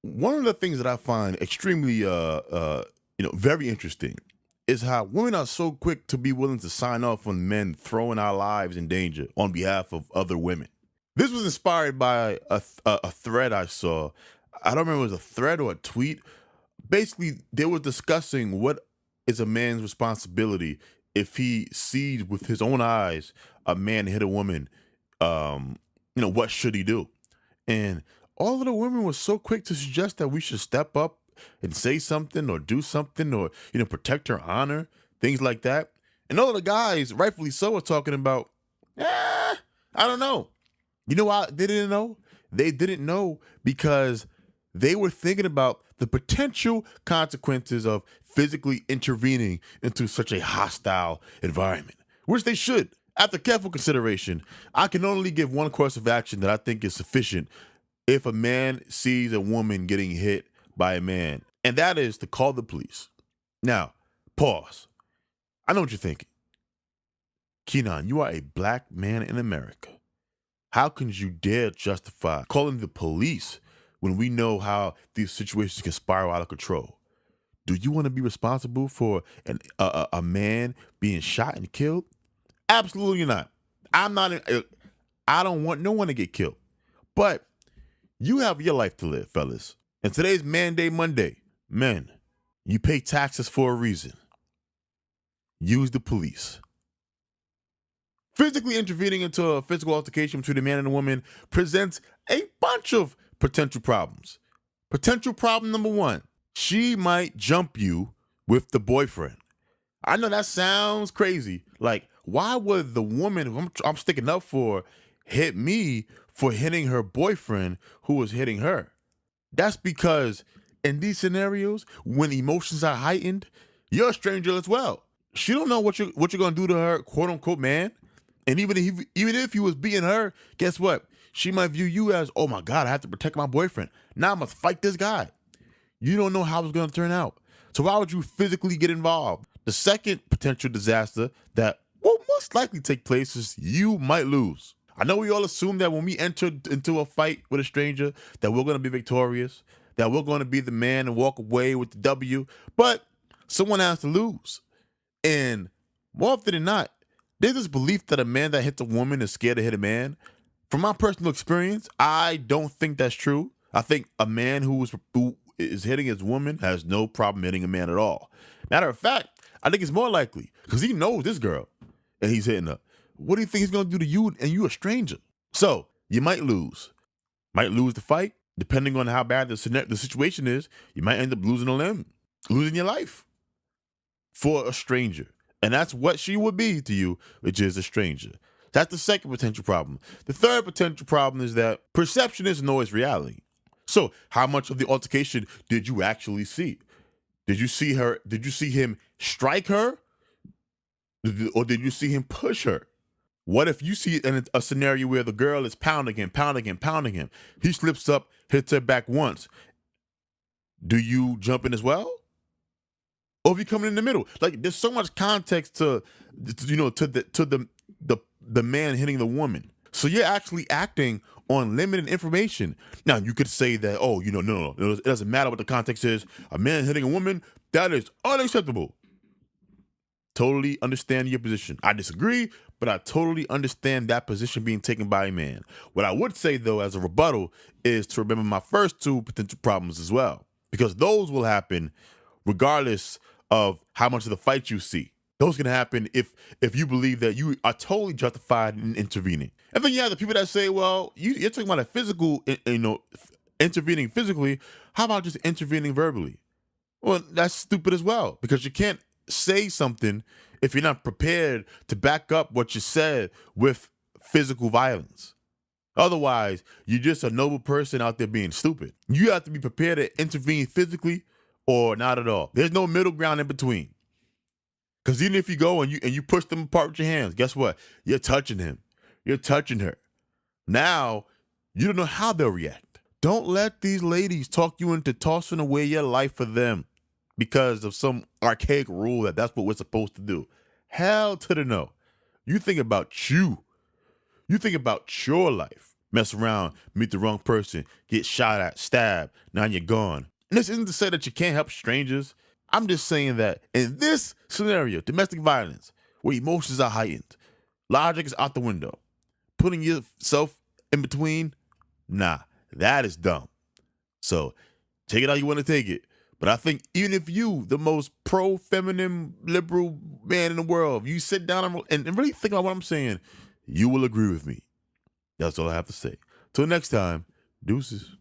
One of the things that I find extremely very interesting is how women are so quick to be willing to sign off on men throwing our lives in danger on behalf of other women. This was inspired by a thread I saw. I don't remember if it was a thread or a tweet. Basically, they were discussing what is a man's responsibility if he sees with his own eyes a man hit a woman. What should he do? And all of the women were so quick to suggest that we should step up and say something or do something or, protect her honor, things like that. And all of the guys, rightfully so, are talking about, I don't know. You know why they didn't know? They didn't know because they were thinking about the potential consequences of physically intervening into such a hostile environment, which they should. After careful consideration, I can only give one course of action that I think is sufficient if a man sees a woman getting hit by a man, and that is to call the police. Now, pause. I know what you're thinking. Keenan, you are a black man in America. How can you dare justify calling the police when we know how these situations can spiral out of control? Do you want to be responsible for a man being shot and killed? Absolutely not. I'm not. I don't want no one to get killed. But you have your life to live, fellas. And today's Man Day Monday. Men, you pay taxes for a reason. Use the police. Physically intervening into a physical altercation between a man and a woman presents a bunch of potential problems. Potential problem number one, she might jump you with the boyfriend. I know that sounds crazy. Like, why would the woman who I'm sticking up for hit me for hitting her boyfriend who was hitting her? That's because in these scenarios, when emotions are heightened, you're a stranger as well. She don't know what you're gonna do to her, quote unquote, man. And even if you was beating her, guess what? She might view you as, oh my God, I have to protect my boyfriend. Now I must fight this guy. You don't know how it's gonna turn out. So why would you physically get involved? The second potential disaster that will most likely take place is you might lose. I know we all assume that when we enter into a fight with a stranger, that we're going to be victorious, that we're going to be the man and walk away with the W, but someone has to lose. And more often than not, there's this belief that a man that hits a woman is scared to hit a man. From my personal experience, I don't think that's true. I think a man who is hitting his woman has no problem hitting a man at all. Matter of fact, I think it's more likely because he knows this girl and he's hitting her. What do you think he's going to do to you and you a stranger? So you might lose. Might lose the fight. Depending on how bad the situation is, you might end up losing a limb, losing your life for a stranger. And that's what she would be to you, which is a stranger. That's the second potential problem. The third potential problem is that perception isn't always reality. So how much of the altercation did you actually see? Did you see her? Did you see him strike her? Or did you see him push her? What if you see in a scenario where the girl is pounding him? He slips up, hits her back once. Do you jump in as well? Or if you come in the middle? Like, there's so much context to the man hitting the woman. So you're actually acting on limited information. Now, you could say that, no, it doesn't matter what the context is. A man hitting a woman, that is unacceptable. Totally understand your position. I disagree, but I totally understand that position being taken by a man. What I would say, though, as a rebuttal, is to remember my first two potential problems as well, because those will happen regardless of how much of the fight you see. Those can happen if you believe that you are totally justified in intervening. And then you have the people that say, well, you're talking about a physical, intervening physically. How about just intervening verbally? Well, that's stupid as well, because you can't say something if you're not prepared to back up what you said with physical violence. Otherwise, you're just a noble person out there being stupid. You have to be prepared to intervene physically or not at all. There's no middle ground in between. Because even if you go and you push them apart with your hands, guess what? You're touching him. You're touching her. Now, you don't know how they'll react. Don't let these ladies talk you into tossing away your life for them because of some archaic rule that's what we're supposed to do. Hell to the no. You think about you. You think about your life. Mess around, meet the wrong person, get shot at, stabbed, now you're gone. And this isn't to say that you can't help strangers. I'm just saying that in this scenario, domestic violence, where emotions are heightened, logic is out the window, putting yourself in between, nah, that is dumb. So take it how you want to take it. But I think even if you, the most pro-feminine, liberal man in the world, if you sit down and really think about what I'm saying, you will agree with me. That's all I have to say. Till next time, deuces.